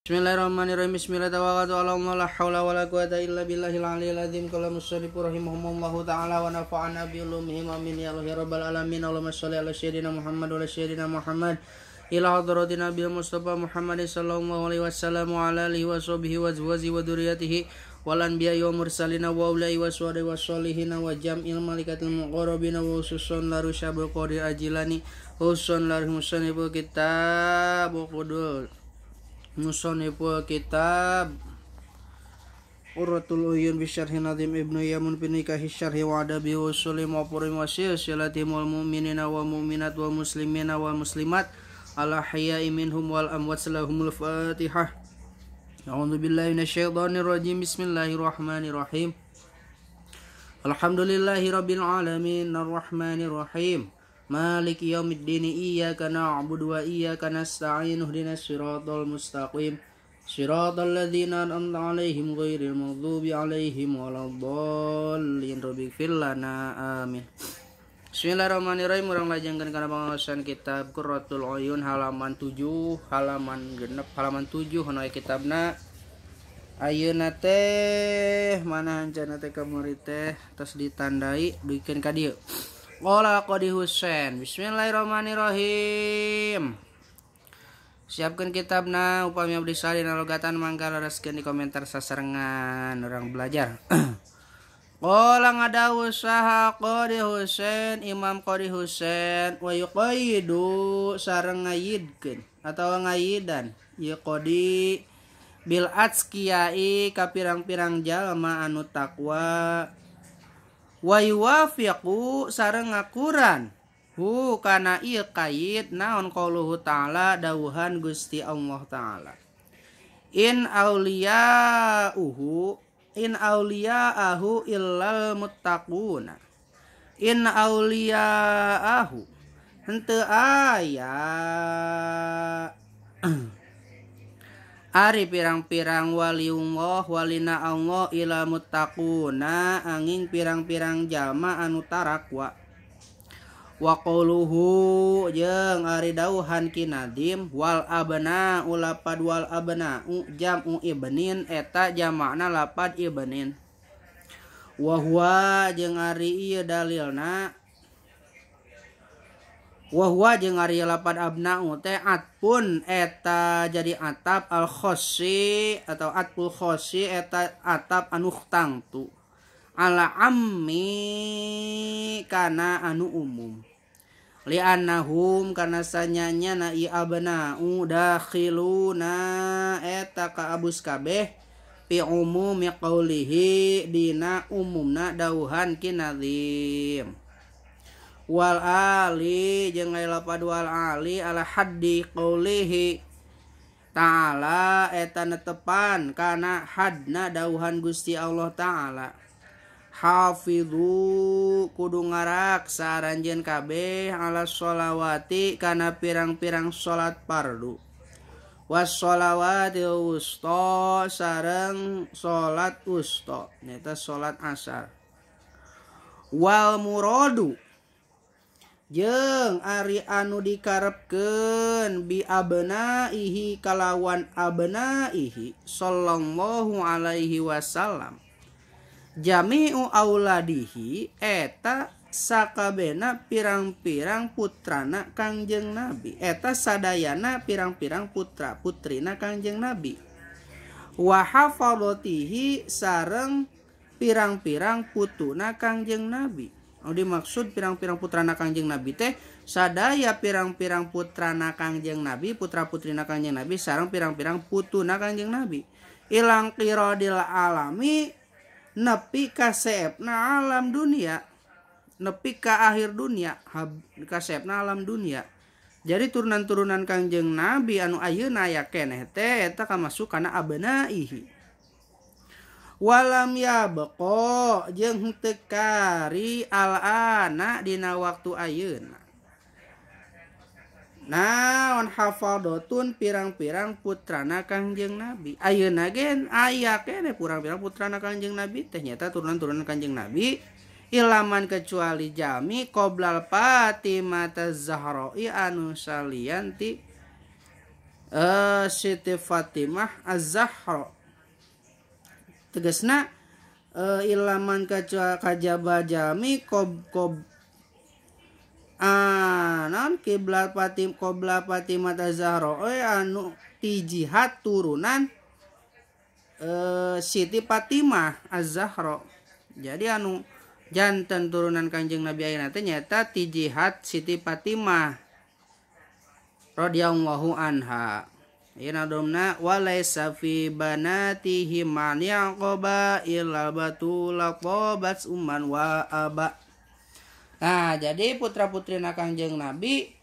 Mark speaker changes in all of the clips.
Speaker 1: Bismillahirrahmanirrahim. Bismillahirrahmanirrahim. La haula wala quwata illa billahil aliyil azim. Qala musannif rahimahumullahu ta'ala wa nafa'ana bi ulumihim amin ya rabbal alamin. Allahumma shalli ala sayyidina Muhammad wa ala sayyidina Muhammad ila hadratin Nabi Mustafa Muhammad sallallahu alaihi wasallam wa ala alihi wa sahbihi wa azwajihi wa dzurriyyatihi wal anbiya'i wa mursalina wa ulai wa suwari wa sholihin wa jam'il malikatil muqarrabin wa ususun laru syabul qadir ajilani usun laru musannifu kitab qudul Musannifu kitab Qurratul Uyun bi syarhi Nadim Ibnu Yamun bi nikahi syarhi wa adabi usuli ma'furim wa silsilatil mu'minina wa mu'minat wa muslimina wa muslimat ala hayya'i minhum wal amwat lahumul fatihah. A'udzu billahi minasyaitonir rajim. Bismillahirrahmanirrahim. Alhamdulillahi rabbil alamin arrahmanir rahim. Maliki yaumiddin iyyaka na'budu wa iyyaka nasta'in ihdinas siratal mustaqim siratal ladzina an'amta 'alaihim ghairil maghdubi 'alaihim waladdallin rabbighfir lana amin. Bismillahirrahmanirrahim. Urang lajengkeun kana pangaosan kitab Qurratul Uyun halaman 7 halaman genep halaman 7 hono kitabna ayeuna teh mana hancana teh kamari teh tos ditandai duikeun ka dieu. Qala Qadi Husain. Bismillahirrahmanirrahim. Siapkan kitabna upami abdi salin alogatan mangga lereskeun di komentar sasarengan orang belajar. Qala ngadawu saha Qadi Husain Imam Qadi Husain wa yuqaidu sareng ngayidkeun atawa ngayidan ieu qadi bil atskiyai ka pirang-pirang jalma anu takwa wa yuwafiqu sareng ngakuran hu kana ieu kait naon qauluhu ta'ala dawuhan Gusti Allah taala in auliya'ahu illal muttaquna in auliya'ahu henteu aya ari pirang-pirang waliullah walina Allah ila muttaquna angin pirang-pirang jalma anu tarakwa wa qauluhu jeung ari dawuhan kinadim wal abna ulapad wal abna jam'u ibnin eta jamakna lapad ibnin wa huwa jeung ari ieu dalilna wahwa jeung ari lapad abna'u teh atpun eta jadi atap al khossi atau atpul khossi eta atap anu tangtu ala ammi kana anu umum li annahum kana sanyanya na i abna'u dakhiluna eta ka abus kabeh fi umumi qaulihi dina umumna dawuhan kinadzim wal ali jeung lapad wal ali ala haddi qaulihi ta'ala eta netepan kana hadna dawuhan Gusti Allah taala hafizu kudu ngaraksa aranjeun kabeh ala sholawati kana pirang-pirang salat fardu was sholawati wusta sareng salat wusta eta salat asar wal muradu jeung ari anu dikarepkeun bi abnaihi kalawan abnaihi sallallahu alaihi wasallam jami'u auladihi eta sakabena pirang-pirang putrana Kangjeng Nabi eta sadayana pirang-pirang putra putrina Kangjeng Nabi wa hafadatihi sareng pirang-pirang putuna Kangjeng Nabi. Dimaksud pirang-pirang putrana Kangjeng Nabi teh sadaya pirang-pirang putrana Kangjeng Nabi putra putrina Kangjeng Nabi sareng pirang-pirang putuna Kangjeng Nabi ilang qiradil alami nepi ka seepna alam dunia nepi ka akhir dunia ka seepna alam dunia. Jadi turunan-turunan Kangjeng Nabi anu ayeuna aya keneh teh eta kamasuk kana abnaihi walam yabqa jeung teu kari al-ana dina waktu ayeuna naon hafadatun pirang-pirang putrana Kangjeng Nabi ayeuna gen aya keneh pirang-pirang putrana Kangjeng Nabi teh nyata turunan-turunan Kangjeng Nabi ilaman kecuali jami qoblal Fatimah az-Zahra anu salianti Siti Fatimah Az-Zahra. Tegasna ilaman kajaba jami kob non kiblat Fatimah Az-Zahra anu ti jihad turunan Siti Fatimah Az-Zahra. Jadi anu janten turunan Kanjeng Nabi ayeuna teh nyaeta ti jihad Siti Fatimah radhiyallahu anha. Ina domna walaysa fi banatihi man yaqaba illa batul qabat umman wa aba. Nah, jadi putra-putrina Kanjeng Nabi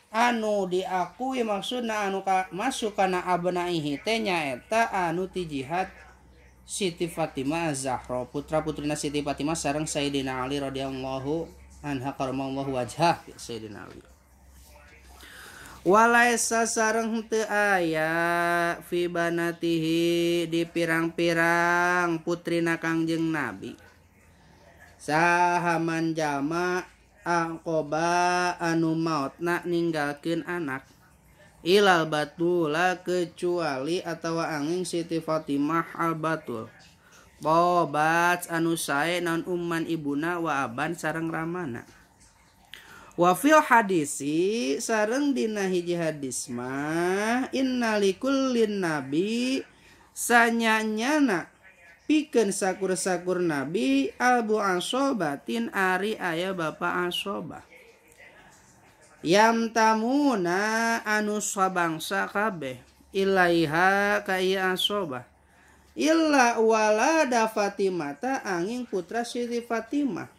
Speaker 1: anu diakui maksudna anu masuk kana abnaihi teh nyaeta anu ti jihad Siti Fatimah Az-Zahra. Putra-putrina Siti Fatimah sareng Sayyidina Ali radhiyallahu anha karamallahu wajhah Sayyidina Ali. Walaisa sareng teu aya fi banatihi di pirang-pirang putrina Kangjeng Nabi sahaman jama aqoba anu mautna ninggalkeun anak ilal batula kecuali atawa angin Siti Fatimah al batul bobat anu sae naon umman ibuna wa aban sareng ramana. Wa fil hadisi sareng dina hiji hadis mah innalikullin nabi sanyanyana pikeun sakur-sakur nabi abu asobatin ari aya bapa asobah yam tamuna anu sabangsa kabeh ilaiha ka ieu asobah illa walada Fatimata angin putra Siti Fatimah.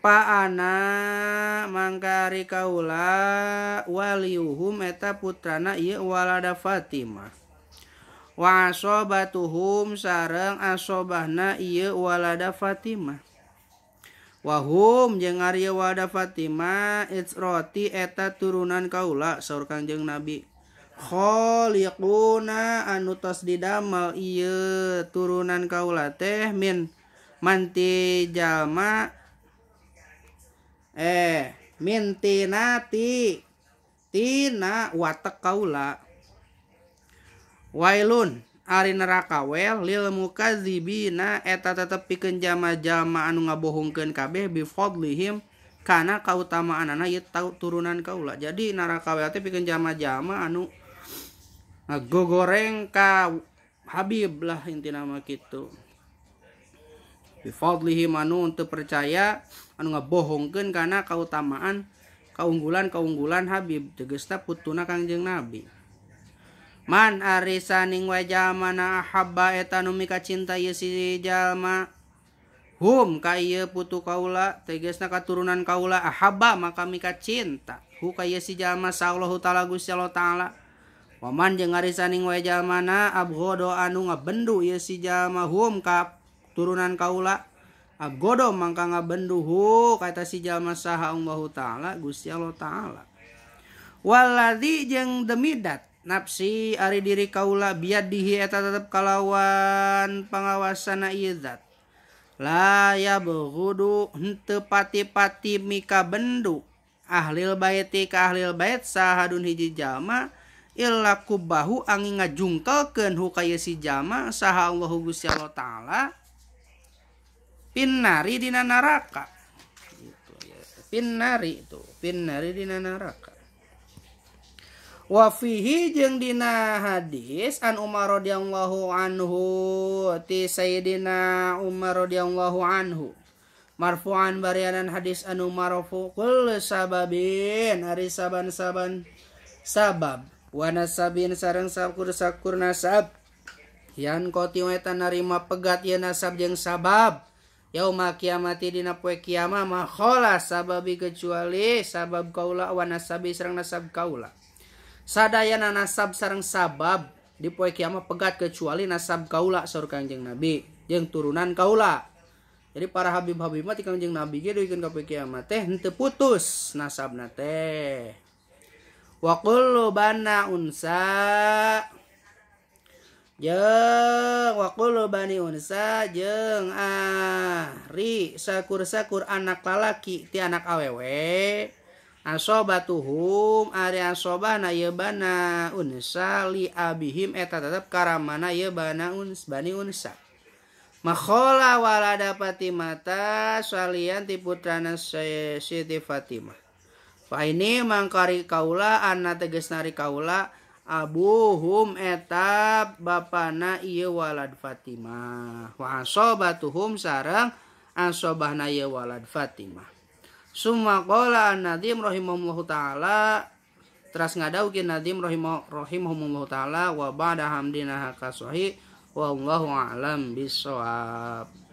Speaker 1: Paana mangkari kaula waliuhum eta putrana ieu walada Fatimah. Wa asobatuhum sareng asobahna ieu walada Fatimah. Wahum jeung ari walada Fatimah itsroti eta turunan kaula saur Kangjeng Nabi. Khaliquna anu tos didamel ieu turunan kaula teh min manti jalma mintinati tina watek kaula wailun ari neraka wel lil mukadzibina eta tetep pikeun jama-jama anu ngabohongkeun kabeh bi fadlihim kana kautamaanana ieu turunan kaula. Jadi neraka wel teh pikeun jama-jama anu ngagogoreng ka Habib lah intina mah kitu. Bifadlihi anu untuk percaya anu ngabohongkeun kana kautamaan kaunggulan Habib tegasna putuna Kangjeng Nabi. Man ari saning wa jalmana ahabba eta nu mika cinta ieu si jalma hum ka ieu putu kaula tegasna katurunan kaula ahabba maka mika cinta hu ka ieu si jalma sallallahu taala Gusti Allah taala. Waman jeung ari saning wa jalmana abghodo anu ngabendu ieu si jalma hum ka turunan kaula abgodo mangka ngabenduhu kata si jalma saha Allah taala Gusti Allah taala. Waladzi jeung demidat nafsi ari diri kaula biadihi eta tetep kalawan pangawasana ieu zat la yabghudu henteu pati-pati mika bendu ahlil baiti ka ahlil bait sahadun hiji jalma illa kubahu angin ngajungkelkeun hu ka ieu si jalma saha Allah Gusti Allah taala pinnari dina neraka gitu ya. Pinnari dina neraka. Wa fihi jeung dina hadis an Umar radhiyallahu anhu ti Sayyidina Umar radhiyallahu anhu marfu'an barianan hadis anu marfu kullu sababin ari saban-saban sabab wa nasabin sareng sakur-sakur nasab yan qoti eta narima pegat ye nasab jeung sabab yauma kiamati dina poe kiamah mah kholas sababi kecuali sabab kaula wa nasabi sareng nasab kaula. Sadayana nasab sareng sabab di poe kiamah pegat kecuali nasab kaula saur Kangjeng Nabi jeung turunan kaula. Jadi para habib-habib mah ti Kangjeng Nabi ge duikeun ka poe kiamah teh henteu putus nasabna teh. Wa kullu bana unsa jeung wa kullu bani unsa jeung ari sakur-sakur anak lalaki ti anak awewe asobatuhum ari asobana ye bana unsa li abihim eta tetep karamana ye bana bani unsa makhola walada Fatimata salian ti putrana Siti Fatimah fa ini mangkari kaula anna tegesna ari kaula abuhum eta bapana ieu walad Fatimah wa asobatuhum sareng asobahna ieu walad Fatimah. Summa qala an-Nadim rahimahullahu taala teras ngadaukeun Nadim rahimahullahu taala wa ba'da hamdina haka sahih wallahu a'lam bissawab.